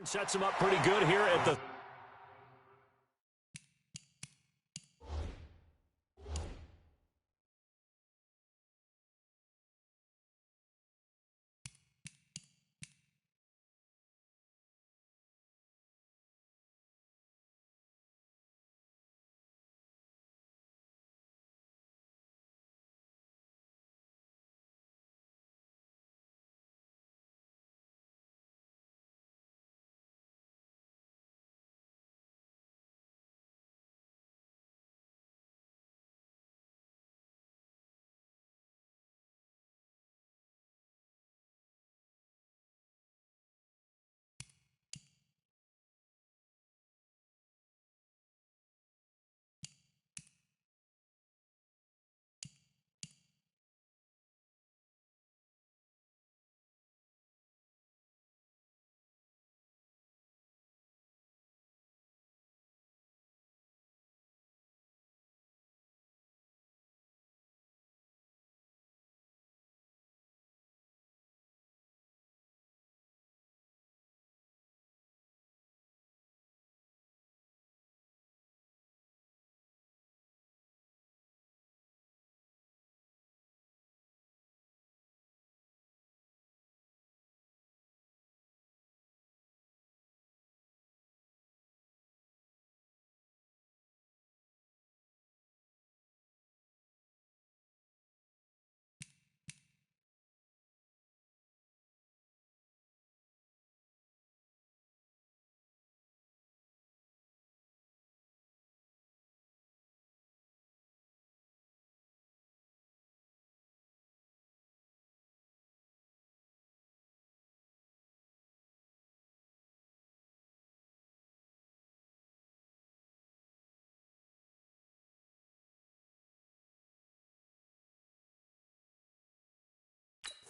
Sets him up pretty good here at the...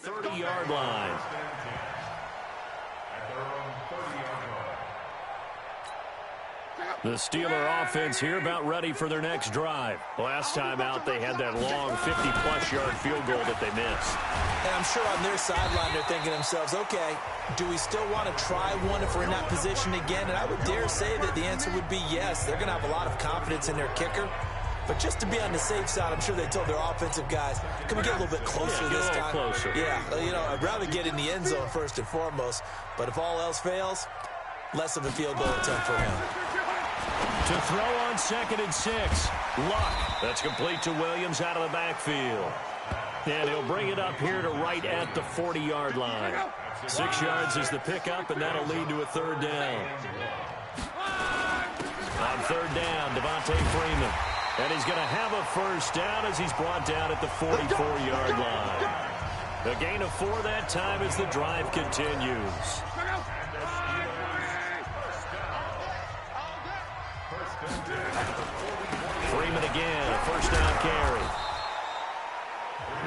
...30-yard line. The Steeler offense here about ready for their next drive. Last time out, they had that long 50-plus yard field goal that they missed. And I'm sure on their sideline, they're thinking to themselves, okay, do we still want to try one if we're in that position again? And I would dare say that the answer would be yes. They're going to have a lot of confidence in their kicker. But just to be on the safe side, I'm sure they told their offensive guys, can we get a little bit closer this time? Closer. Yeah, you know, I'd rather get in the end zone first and foremost. But if all else fails, less of a field goal attempt for him. To throw on 2nd and 6. Luck. That's complete to Williams out of the backfield. And he'll bring it up here to right at the 40-yard line. 6 yards is the pickup, and that'll lead to a 3rd down. On 3rd down, Devontae Freeman. And he's going to have a 1st down as he's brought down at the 44-yard line. A gain of 4 that time as the drive continues. Freeman again, a 1st down carry.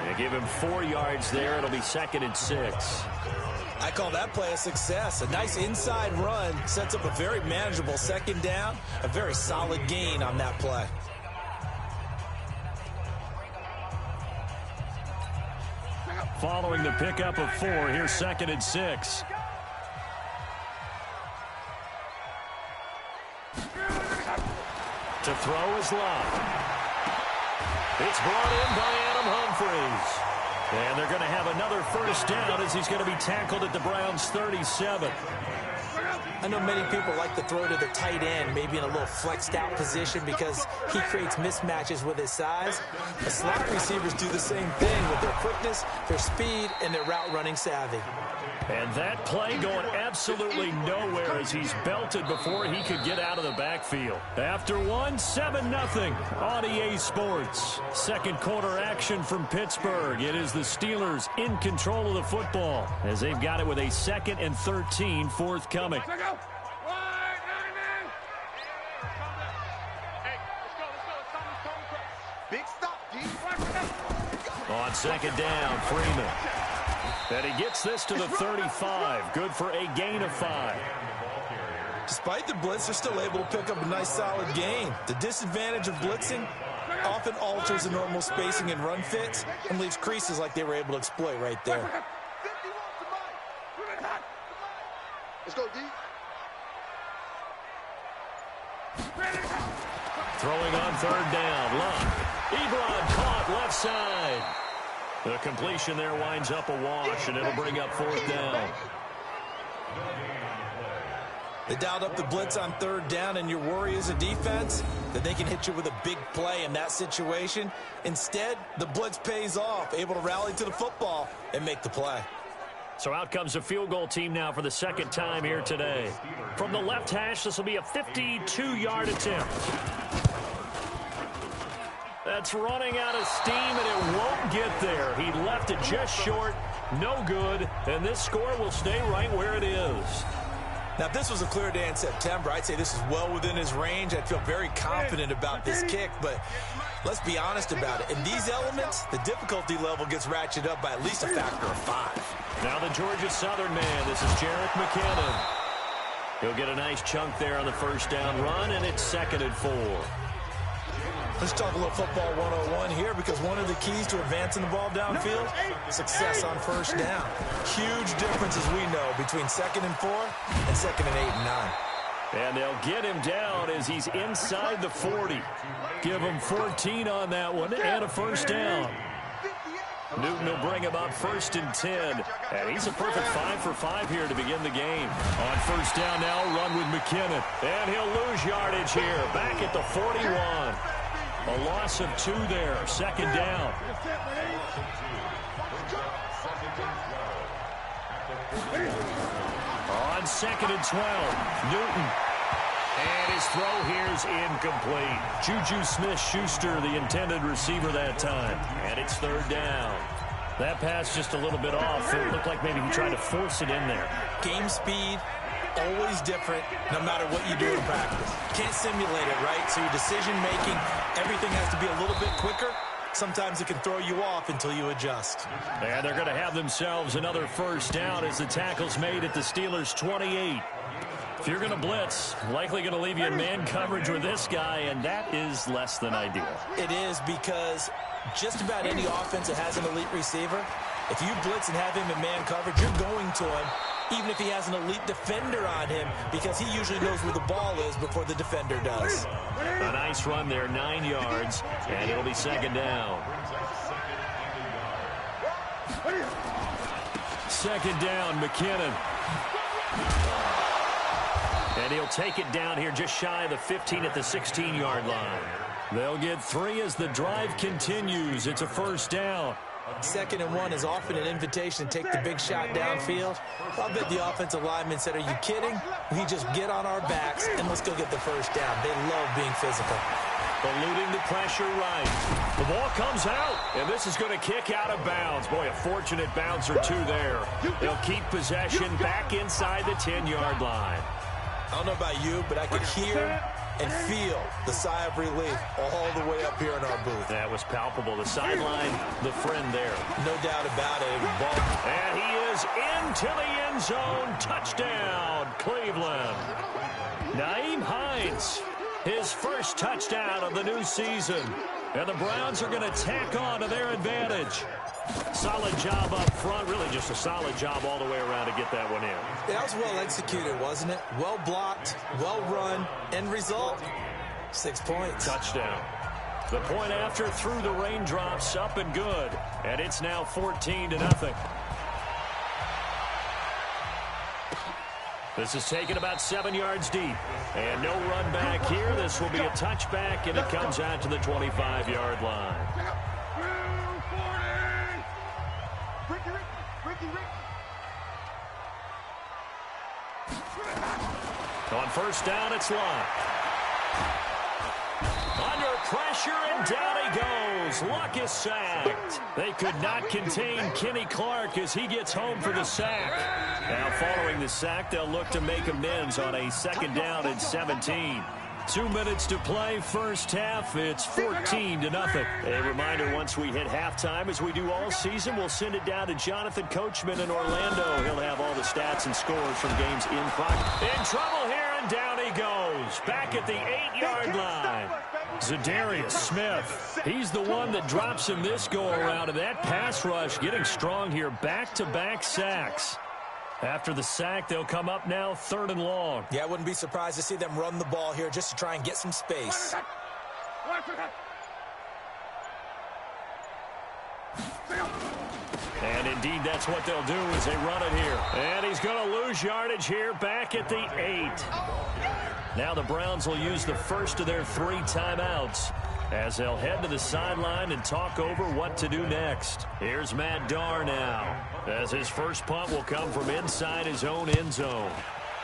They give him 4 yards there. It'll be 2nd and 6. I call that play a success. A nice inside run sets up a very manageable 2nd down. A very solid gain on that play. Following the pickup of 4, here's 2nd and 6. To throw is Luck. It's brought in by Adam Humphries. And they're going to have another 1st down as he's going to be tackled at the Browns' 37. I know many people like to throw to the tight end, maybe in a little flexed out position because he creates mismatches with his size. The slot receivers do the same thing with their quickness, their speed, and their route running savvy. And that play going absolutely nowhere as he's belted before he could get out of the backfield. After 1, 7-0 on EA Sports. 2nd quarter action from Pittsburgh. It is the Steelers in control of the football as they've got it with a 2nd and 13 forthcoming. On 2nd down, Freeman. And he gets this to the 35. Good for a gain of 5. Despite the blitz, they're still able to pick up a nice solid gain. The disadvantage of blitzing often alters the normal spacing and run fits and leaves creases like they were able to exploit right there. Let's go, D. Throwing on third down. Luck. Ebron caught left side. The completion there winds up a wash, and it'll bring up fourth down. They dialed up the blitz on third down, and your worry as a defense that they can hit you with a big play in that situation. Instead, the blitz pays off, able to rally to the football and make the play. So out comes a field goal team now for the second time here today. From the left hash, this will be a 52-yard attempt. That's running out of steam, and it won't get there. He left it just short, no good, and this score will stay right where it is. Now, if this was a clear day in September, I'd say this is well within his range. I'd feel very confident about this kick, but let's be honest about it. In these elements, the difficulty level gets ratcheted up by at least a factor of 5. Now the Georgia Southern man, this is Jarek McKinnon. He'll get a nice chunk there on the first down run, and it's 2nd and 4. Let's talk a little football 101 here, because one of the keys to advancing the ball downfield, success on first down. Huge difference, as we know, between 2nd and 4 and 2nd and 8 and 9. And they'll get him down as he's inside the 40. Give him 14 on that one and a first down. Newton will bring him up 1st and 10. And he's a perfect 5 for 5 here to begin the game. On first down now, run with McKinnon. And he'll lose yardage here. Back at the 41. A loss of 2 there. 2nd down. On 2nd and 12. Newton. And his throw here is incomplete. Juju Smith-Schuster, the intended receiver that time. And it's 3rd down. That pass just a little bit off. It looked like maybe he tried to force it in there. Game speed, always different, no matter what you do in practice. Can't simulate it, right? So your decision-making, everything has to be a little bit quicker. Sometimes it can throw you off until you adjust. And they're going to have themselves another first down as the tackle's made at the Steelers' 28. If you're going to blitz, likely going to leave you in man coverage with this guy, and that is less than ideal. It is, because just about any offense that has an elite receiver, if you blitz and have him in man coverage, you're going to him, even if he has an elite defender on him, because he usually knows where the ball is before the defender does. A nice run there, 9 yards, and it'll be 2nd down. 2nd down, McKinnon. And he'll take it down here just shy of the 15 at the 16-yard line. They'll get 3 as the drive continues. It's a first down. 2nd and 1 is often an invitation to take the big shot downfield. I'll bet the offensive lineman said, are you kidding? We just get on our backs and let's go get the first down. They love being physical. Eluding the pressure right. The ball comes out, and this is going to kick out of bounds. Boy, a fortunate bounce or 2 there. They'll keep possession back inside the 10-yard line. I don't know about you, but I could hear and feel the sigh of relief all the way up here in our booth. That was palpable. The sideline, the friend there. No doubt about it. And he is into the end zone. Touchdown, Cleveland. Nyheim Hines, his first touchdown of the new season. And the Browns are going to tack on to their advantage. Solid job up front. Really just a solid job all the way around to get that one in. That was well executed, wasn't it? Well blocked, well run. End result, 6 points. Touchdown. The point after through the raindrops, up and good. And it's now 14-0. This is taken about 7 yards deep. And no run back here. This will be a touchback, and it comes out to the 25-yard line. On first down, it's Luck. Under pressure, and down he goes. Luck is sacked. They could not contain Kenny Clark as he gets home for the sack. Now, following the sack, they'll look to make amends on a 2nd down and 17. 2 minutes to play, first half. It's 14-0. A reminder, once we hit halftime, as we do all season, we'll send it down to Jonathan Coachman in Orlando. He'll have all the stats and scores from games in progress. In trouble here, and down he goes. Back at the 8-yard line. Zadarius Smith. He's the one that drops him this go-around, and that pass rush getting strong here. Back-to-back sacks. After the sack, they'll come up now 3rd and long. Yeah, I wouldn't be surprised to see them run the ball here just to try and get some space. And indeed, that's what they'll do as they run it here. And he's going to lose yardage here back at the 8. Now the Browns will use the first of their 3 timeouts as they'll head to the sideline and talk over what to do next. Here's Matt Darr now, as his first punt will come from inside his own end zone.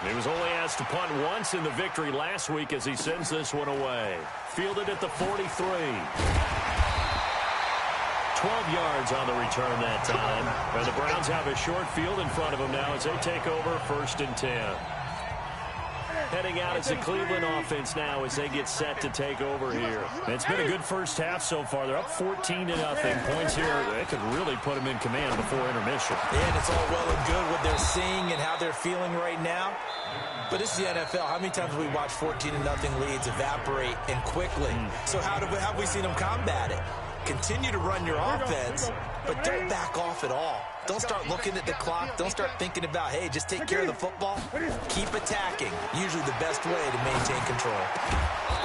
He was only asked to punt once in the victory last week as he sends this one away. Fielded at the 43. 12 yards on the return that time. And the Browns have a short field in front of them now as they take over 1st and 10. Heading out as the Cleveland offense now as they get set to take over here. It's been a good first half so far. They're up 14-0. Points here, they could really put them in command before intermission. And it's all well and good what they're seeing and how they're feeling right now. But this is the NFL. How many times have we watched 14-0 leads evaporate and quickly? So how have we seen them combat it? Continue to run your offense, but don't back off at all. Don't start looking at the clock. Don't start thinking about, hey, just take care of the football. Keep attacking. Usually the best way to maintain control.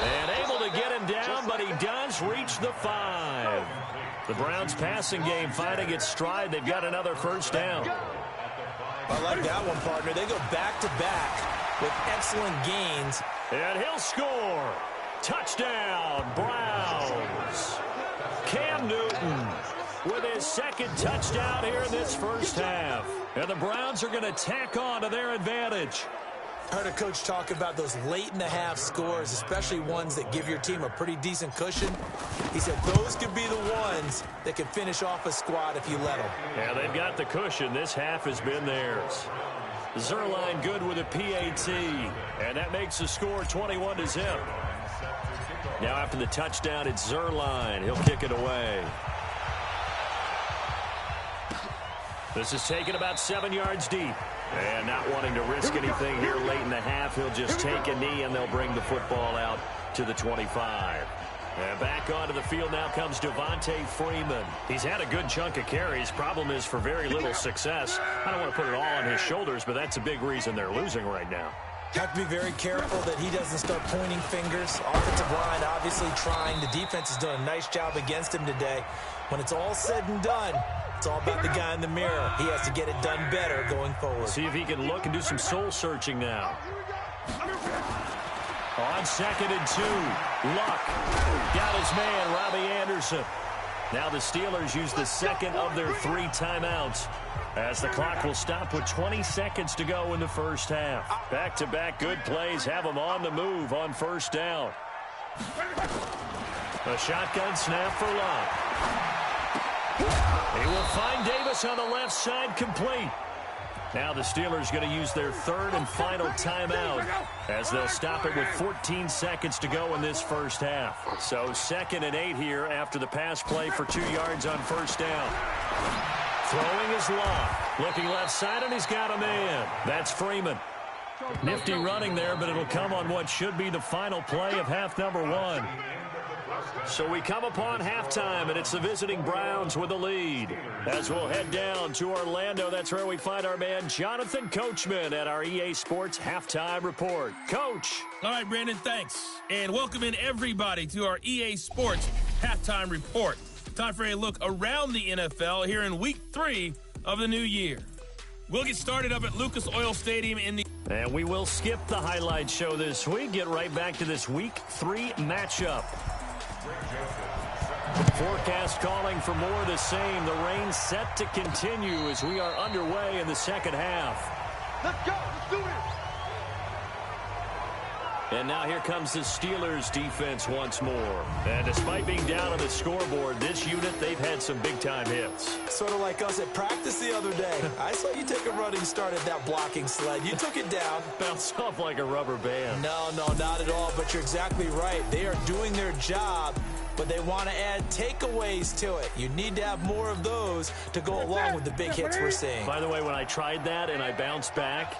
And able to get him down, but he does reach the 5. The Browns passing game finding its stride. They've got another first down. I like that one, partner. They go back-to-back with excellent gains. And he'll score. Touchdown, Browns. Cam Newton with his second touchdown here in this first half. And the Browns are going to tack on to their advantage. I heard a coach talk about those late-in-the-half scores, especially ones that give your team a pretty decent cushion. He said those could be the ones that can finish off a squad if you let them. Yeah, they've got the cushion. This half has been theirs. Zerline good with a PAT. And that makes the score 21-0. Now after the touchdown, it's Zerline. He'll kick it away. This is taken about 7 yards deep. And not wanting to risk anything here late in the half, he'll just take a knee and they'll bring the football out to the 25. And back onto the field now comes Devontae Freeman. He's had a good chunk of carries. Problem is for very little success. I don't want to put it all on his shoulders, but that's a big reason they're losing right now. Have to be very careful that he doesn't start pointing fingers. Offensive line obviously trying. The defense has done a nice job against him today. When it's all said and done, it's all about the guy in the mirror. He has to get it done better going forward. See if he can look and do some soul searching now. On 2nd and 2, Luck got his man, Robbie Anderson. Now the Steelers use the second of their 3 timeouts as the clock will stop with 20 seconds to go in the first half. Back-to-back good plays have them on the move on first down. A shotgun snap for Luck. He will find Davis on the left side, complete. Now the Steelers going to use their 3rd and final timeout as they'll stop it with 14 seconds to go in this first half. So 2nd and 8 here after the pass play for 2 yards on first down. Throwing is Luck. Looking left side, and he's got a man. That's Freeman. Nifty running there, but it'll come on what should be the final play of half number 1. So we come upon halftime, and it's the visiting Browns with the lead. As we'll head down to Orlando, that's where we find our man Jonathan Coachman at our EA Sports Halftime Report. Coach. All right, Brandon, thanks. And welcome in everybody to our EA Sports Halftime Report. Time for a look around the NFL here in Week 3 of the new year. We'll get started up at Lucas Oil Stadium in the... And we will skip the highlight show this week. Get right back to this Week 3 matchup. Forecast calling for more of the same. The rain set to continue as we are underway in the second half. Let's go. Let's do it. And now here comes the Steelers defense once more. And despite being down on the scoreboard, this unit, they've had some big-time hits. Sort of like us at practice the other day. I saw you take a running start at that blocking sled. You took it down. Bounced off like a rubber band. No, not at all, but you're exactly right. They are doing their job, but they want to add takeaways to it. You need to have more of those to go along with the big hits we're seeing. By the way, when I tried that and I bounced back,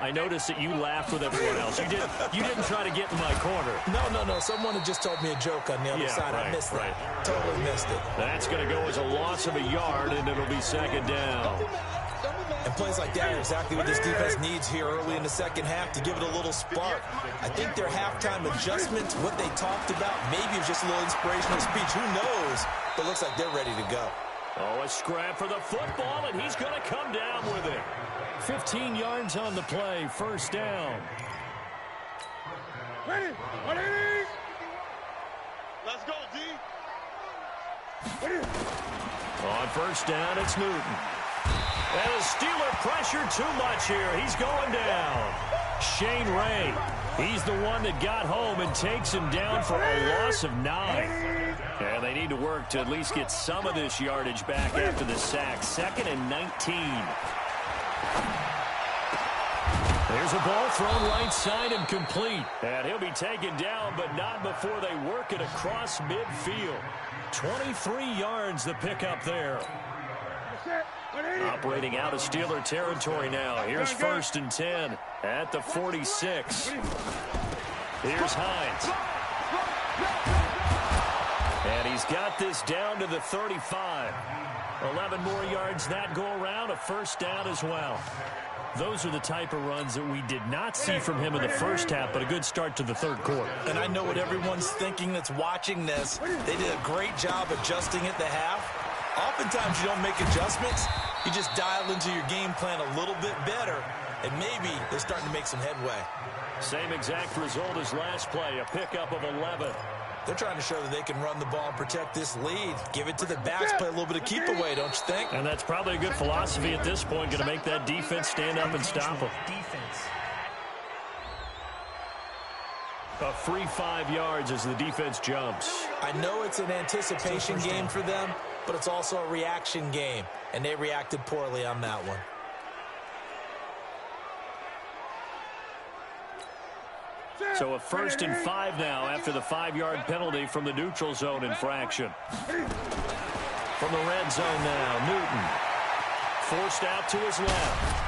I noticed that you laughed with everyone else. You didn't try to get in my corner. No. Someone had just told me a joke on the other side. Right, I missed right. that. Totally missed it. That's going to go as a loss of a yard, and it'll be second down. And plays like that are exactly what this defense needs here early in the second half to give it a little spark. I think their halftime adjustments, what they talked about, maybe it was just a little inspirational speech. Who knows? But it looks like they're ready to go. Oh, a scrap for the football, and he's going to come down with it. 15 yards on the play, first down. Ready? Let's go, D. On first down, it's Newton. And the Steeler pressure too much here. He's going down. Shane Ray, he's the one that got home and takes him down for a loss of 9. And they need to work to at least get some of this yardage back after the sack. 2nd and 19. There's a ball thrown right side and complete. And he'll be taken down, but not before they work it across midfield. 23 yards the pickup there. Operating out of Steeler territory now. Here's 1st and 10 at the 46. Here's Hines. And he's got this down to the 35. 11 more yards that go around, a first down as well. Those are the type of runs that we did not see from him in the first half, but a good start to the third quarter. And I know what everyone's thinking that's watching this. They did a great job adjusting at the half. Oftentimes you don't make adjustments. You just dial into your game plan a little bit better, and maybe they're starting to make some headway. Same exact result as last play, a pickup of 11. They're trying to show that they can run the ball and protect this lead. Give it to the backs, play a little bit of keep away, don't you think? And that's probably a good philosophy at this point, going to make that defense stand up and stop them. A free 5 yards as the defense jumps. I know it's an anticipation game for them, but it's also a reaction game, and they reacted poorly on that one. So a 1st and 5 now after the 5-yard penalty from the neutral zone infraction. From the red zone now, Newton. Forced out to his left.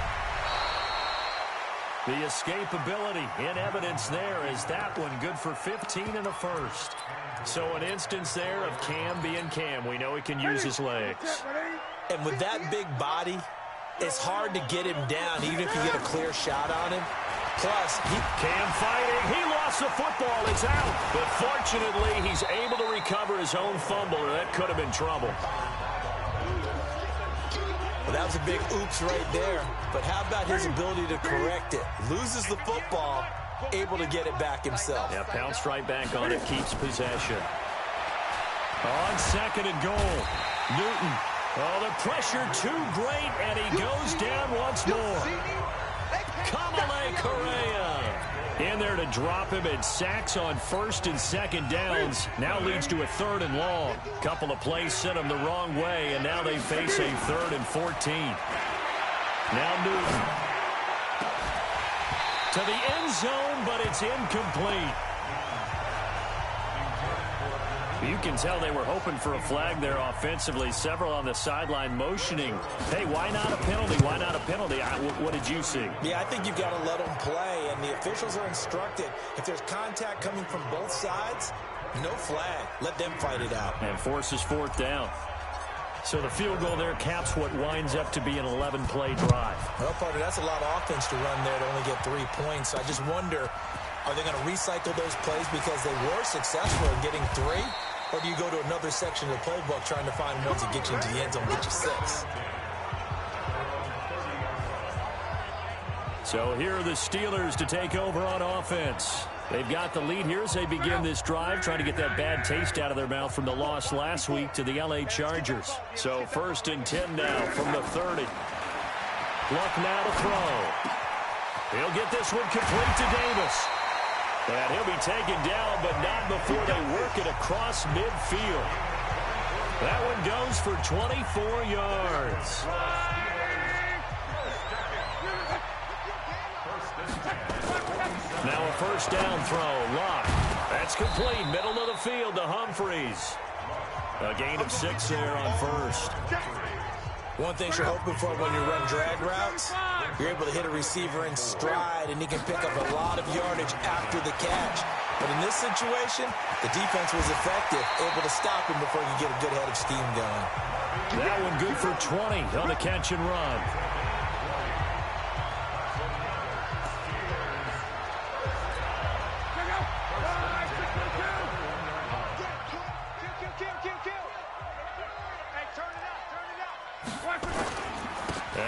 The escapability in evidence there is that one good for 15 in the first. So an instance there of Cam being Cam. We know he can use his legs. And with that big body, it's hard to get him down even if you get a clear shot on him. Plus, Cam fighting. He lost the football. It's out. But fortunately, he's able to recover his own fumble, or that could have been trouble. Well, that was a big oops right there. But how about his ability to correct it? Loses the football, able to get it back himself. Yeah, pounced right back on it, keeps possession. On 2nd and goal, Newton. Oh, the pressure too great, and he goes down once more. Kamale Correa in there to drop him, and sacks on 1st and 2nd downs. Now leads to a 3rd and long. Couple of plays sent him the wrong way, and now they face a 3rd and 14. Now Newton. To the end zone, but it's incomplete. You can tell they were hoping for a flag there offensively. Several on the sideline motioning. Hey, why not a penalty? Why not a penalty? What did you see? Yeah, I think you've got to let them play, and the officials are instructed. If there's contact coming from both sides, no flag. Let them fight it out. And forces 4th down. So the field goal there caps what winds up to be an 11-play drive. Well, Parker, that's a lot of offense to run there to only get 3 points. I just wonder, are they going to recycle those plays because they were successful in getting 3? Or do you go to another section of the playbook trying to find ones that get you into the end zone, get you 6? So here are the Steelers to take over on offense. They've got the lead here as they begin this drive, trying to get that bad taste out of their mouth from the loss last week to the LA Chargers. So 1st and 10 now from the 30. Luck now to throw. He'll get this one complete to Davis. And he'll be taken down, but not before they work it across midfield. That one goes for 24 yards. Now a 1st down throw. Luck. That's complete. Middle of the field to Humphreys. A gain of 6 there on 1st. One thing you're hoping for when you run drag routes, you're able to hit a receiver in stride, and he can pick up a lot of yardage after the catch. But in this situation, the defense was effective, able to stop him before you get a good head of steam going. That one good for 20 on the catch and run.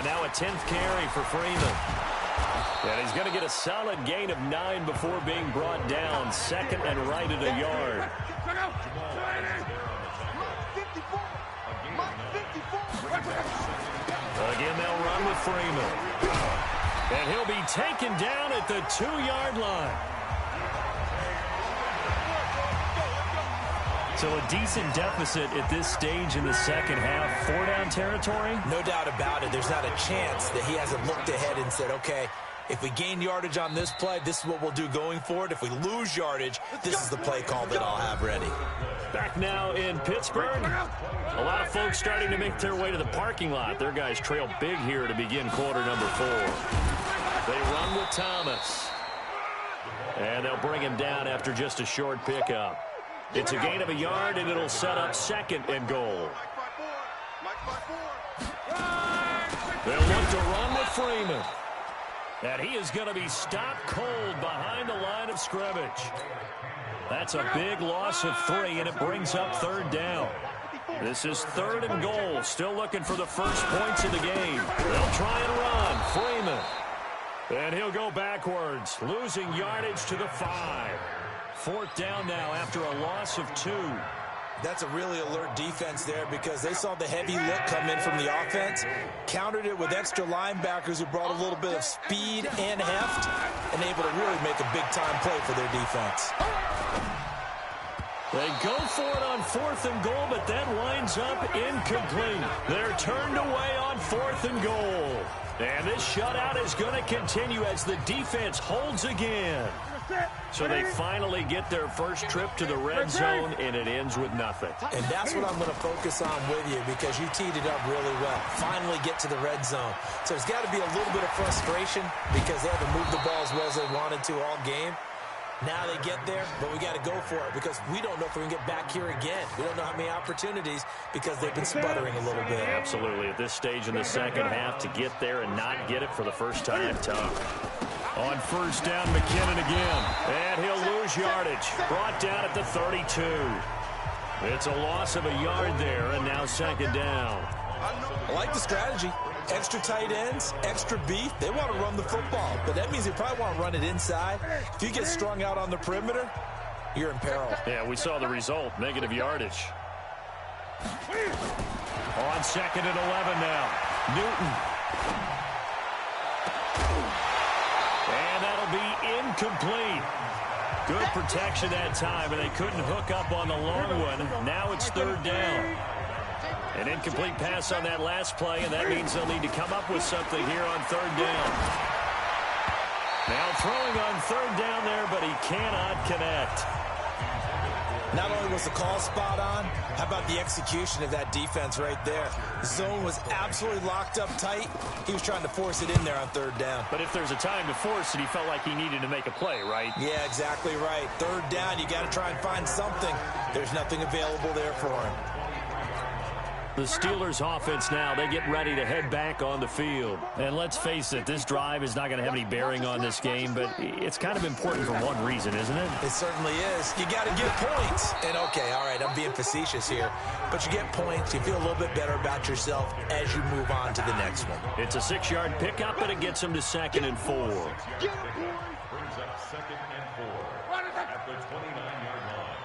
And now a 10th carry for Freeman. And he's going to get a solid gain of 9 before being brought down. Second and right at a yard. Again, they'll run with Freeman. And he'll be taken down at the 2-yard line. So a decent deficit at this stage in the second half. 4-down territory? No doubt about it. There's not a chance that he hasn't looked ahead and said, okay, if we gain yardage on this play, this is what we'll do going forward. If we lose yardage, this is the play call that I'll have ready. Back now in Pittsburgh. A lot of folks starting to make their way to the parking lot. Their guys trail big here to begin quarter number 4. They run with Thomas. And they'll bring him down after just a short pickup. It's a gain of a yard, and it'll set up second and goal. They'll look to run with Freeman. And he is going to be stopped cold behind the line of scrimmage. That's a big loss of 3, and it brings up 3rd down. This is 3rd and goal. Still looking for the first points of the game. They'll try and run. Freeman. And he'll go backwards, losing yardage to the 5. 4th down now after a loss of 2. That's a really alert defense there because they saw the heavy look come in from the offense, countered it with extra linebackers who brought a little bit of speed and heft, and able to really make a big-time play for their defense. They go for it on 4th and goal, but that winds up incomplete. They're turned away on 4th and goal. And this shutout is going to continue as the defense holds again. So they finally get their first trip to the red zone, and it ends with nothing. And that's what I'm going to focus on with you because you teed it up really well. Finally get to the red zone. So there's got to be a little bit of frustration because they haven't moved the ball as well as they wanted to all game. Now they get there, but we got to go for it because we don't know if we can get back here again. We don't know how many opportunities because they've been sputtering a little bit. Absolutely. At this stage in the second half, to get there and not get it for the first time, tough. On 1st down, McKinnon again. And he'll lose yardage. Brought down at the 32. It's a loss of a yard there, and now 2nd down. I like the strategy. Extra tight ends, extra beef. They want to run the football, but that means they probably want to run it inside. If you get strung out on the perimeter, you're in peril. Yeah, we saw the result, negative yardage. On 2nd and 11 now. Newton. And that'll be incomplete. Good protection that time, and they couldn't hook up on the long one. Now it's 3rd down. An incomplete pass on that last play, and that means they'll need to come up with something here on 3rd down. Now throwing on 3rd down there, but he cannot connect. Not only was the call spot on, how about the execution of that defense right there? The zone was absolutely locked up tight. He was trying to force it in there on 3rd down. But if there's a time to force it, he felt like he needed to make a play, right? Yeah, exactly right. 3rd down, you got to try and find something. There's nothing available there for him. The Steelers offense now, they get ready to head back on the field. And let's face it, this drive is not going to have any bearing on this game, but it's kind of important for one reason, isn't it? It certainly is. You got to get points. And okay, all right, I'm being facetious here, but you get points, you feel a little bit better about yourself as you move on to the next one. It's a 6-yard pickup, and it gets them to 2nd and 4. Brings up 2nd and 4 at the 29-yard line.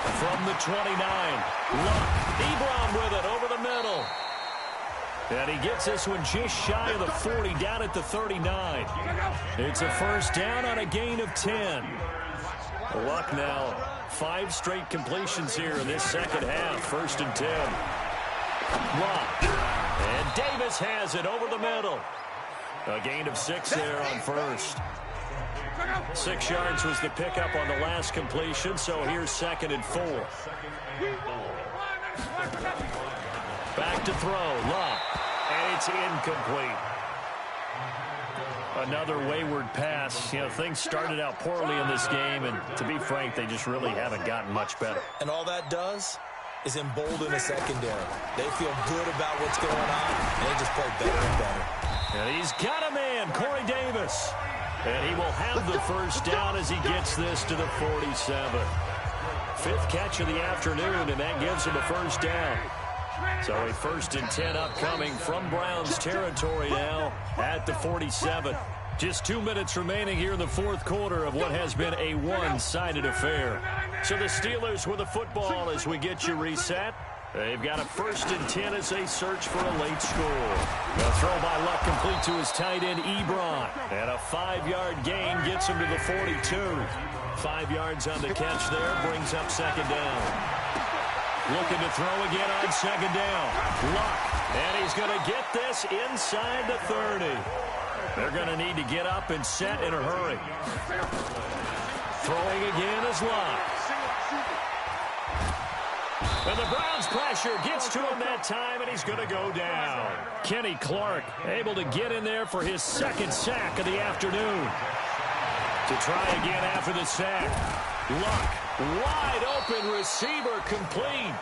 From the 29, Ebron with it over the middle. And he gets this one just shy of the 40, down at the 39. It's a 1st down on a gain of 10. Luck now, 5 straight completions here in this second half. 1st and 10. Luck. And Davis has it over the middle. A gain of 6 there on 1st. 6 yards was the pickup on the last completion, so here's 2nd and 4. Back to throw, Luck, and it's incomplete. Another wayward pass. You know, things started out poorly in this game, and to be frank, they just really haven't gotten much better. And all that does is embolden a secondary. They feel good about what's going on, and they just play better and better. And he's got a man, Corey Davis. And he will have the 1st down as he gets this to the 47. fifth catch of the afternoon, and that gives him a first down. So a 1st and 10 upcoming from Browns territory now at the 47. Just 2 minutes remaining here in the fourth quarter of what has been a one-sided affair. So the Steelers with the football as we get you reset. They've got a 1st and 10 as they search for a late score. A throw by Luck complete to his tight end, Ebron. And a 5-yard gain gets him to the 42. 5 yards on the catch there, brings up second down. Looking to throw again on second down. Luck, and he's going to get this inside the 30. They're going to need to get up and set in a hurry. Throwing again is Luck. And the Browns pressure gets to him that time, and he's going to go down. Kenny Clark able to get in there for his second sack of the afternoon. To try again after the sack. Luck, wide open receiver, complete.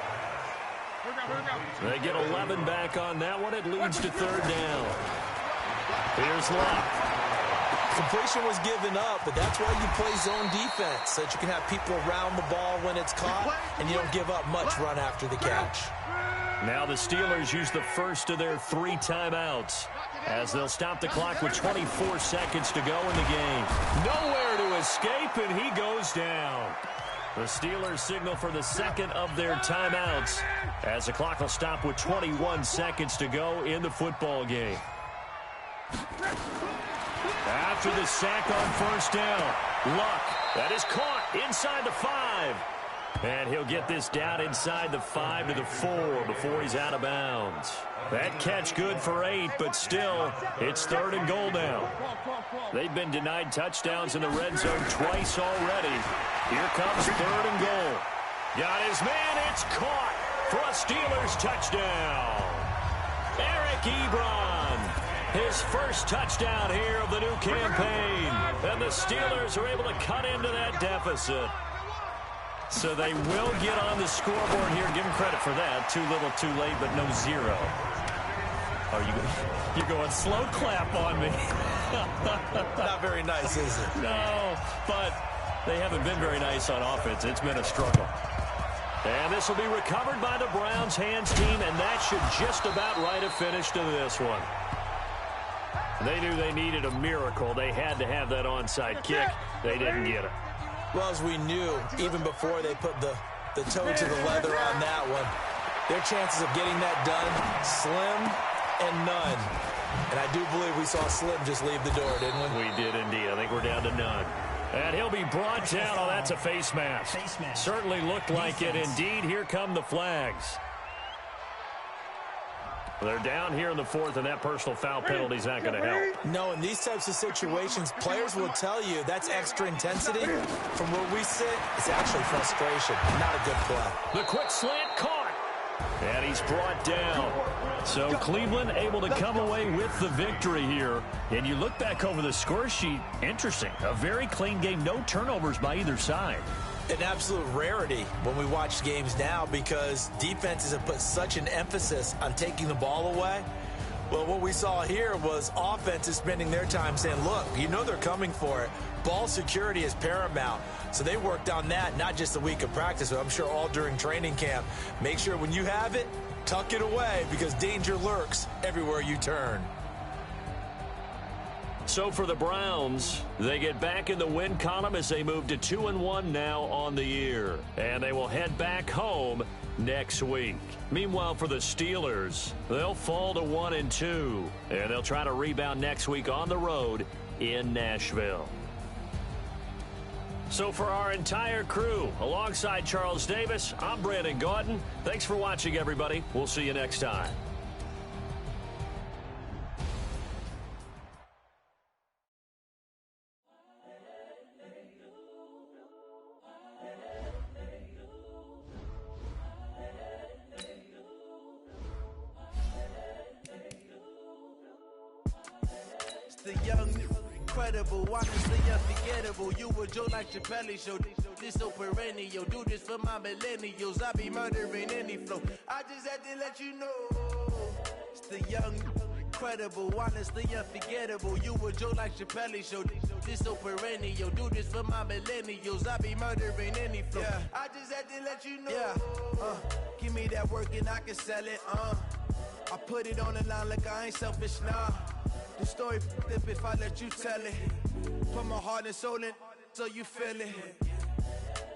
They get 11 back on that one. It leads to third down. Here's Luck. Completion was given up, but that's why you play zone defense, so that you can have people around the ball when it's caught, and you don't give up much run after the catch. Now the Steelers use the first of their 3 timeouts as they'll stop the clock with 24 seconds to go in the game. Nowhere to escape, and he goes down. The Steelers signal for the second of their timeouts as the clock will stop with 21 seconds to go in the football game. After the sack on first down, Luck, that is caught inside the 5. And he'll get this down inside the 5 to the 4 before he's out of bounds. That catch good for 8, but still, it's third and goal now. They've been denied touchdowns in the red zone twice already. Here comes third and goal. Got his man, it's caught for a Steelers touchdown. Eric Ebron, his first touchdown here of the new campaign. And the Steelers are able to cut into that deficit. So they will get on the scoreboard here. Give them credit for that. Too little, too late, but no 0. Oh, you're going slow clap on me. Not very nice, is it? No, but they haven't been very nice on offense. It's been a struggle. And this will be recovered by the Browns hands team, and that should just about write a finish to this one. They knew they needed a miracle. They had to have that onside kick. They didn't get it. Well, as we knew, even before they put the toe to the leather on that one, their chances of getting that done, slim and none. And I do believe we saw Slim just leave the door, didn't we? We did indeed. I think we're down to none. And he'll be brought down. Oh, that's a face mask. Certainly looked like it. Indeed, here come the flags. They're down here in the fourth, and that personal foul penalty is not going to help. No, in these types of situations, players will tell you that's extra intensity. From where we sit, it's actually frustration. Not a good play. The quick slant caught. And he's brought down. So Cleveland able to come away with the victory here. And you look back over the score sheet, interesting. A very clean game, no turnovers by either side. An absolute rarity when we watch games now because defenses have put such an emphasis on taking the ball away. Well, what we saw here was offenses spending their time saying, look, you know they're coming for it. Ball security is paramount. So they worked on that, not just a week of practice, but I'm sure all during training camp. Make sure when you have it, tuck it away because danger lurks everywhere you turn. So for the Browns, they get back in the win column as they move to 2-1 now on the year. And they will head back home next week. Meanwhile, for the Steelers, they'll fall to 1-2. And they'll try to rebound next week on the road in Nashville. So for our entire crew, alongside Charles Davis, I'm Brandon Gaudin. Thanks for watching, everybody. We'll see you next time. The young, incredible, honestly unforgettable. You were Joe like Chappelle show. This so perennial. Do this for my millennials. I be murdering any flow. I just had to let you know. It's the young, incredible, honestly unforgettable. You a joke like Chappelle show. This so perennial. Do this for my millennials. I be murdering any flow. Yeah. I just had to let you know. Yeah. Give me that work and I can sell it. I put it on the line like I ain't selfish, nah. The story flip if I let you tell it. Put my heart and soul in so you feel it.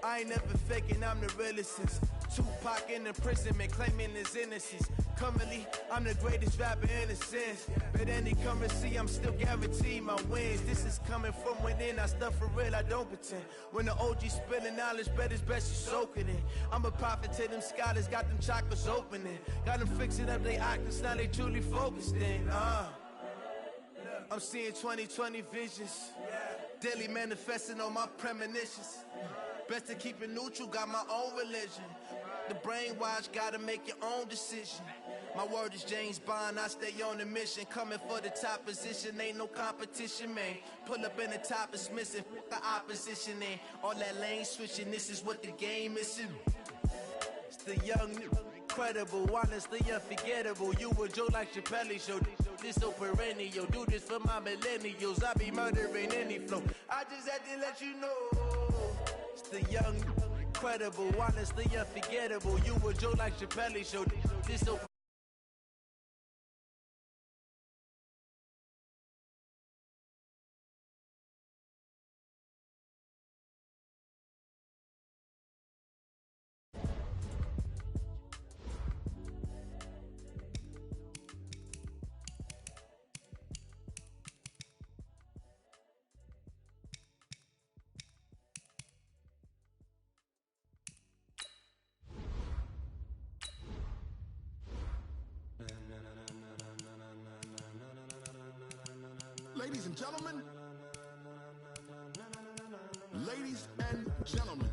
I ain't never faking, I'm the realest since Tupac in imprisonment, claiming his innocence. Currently, I'm the greatest rapper in a sense. But any currency, I'm still guaranteed my wins. This is coming from within, I stuff for real, I don't pretend. When the OG spilling knowledge, bet it's best you soak it in. I'm a prophet to them scholars, got them chakras opening. Got them fixing up they octaves, now they truly focused in. I'm seeing 2020 visions. Daily manifesting on my premonitions. Best to keep it neutral, got my own religion. The brainwash, gotta make your own decision. My word is James Bond, I stay on the mission. Coming for the top position, ain't no competition, man. Pull up in the top, it's missing, the opposition ain't. All that lane switching, this is what the game is. It's the young, incredible, honestly unforgettable. You a joke like Chappelle show. This so perennial, do this for my millennials. I be murdering any flow. I just had to let you know. It's the young, incredible, honestly unforgettable. You a joke like Chappelle show. This so Ladies and gentlemen, ladies and gentlemen,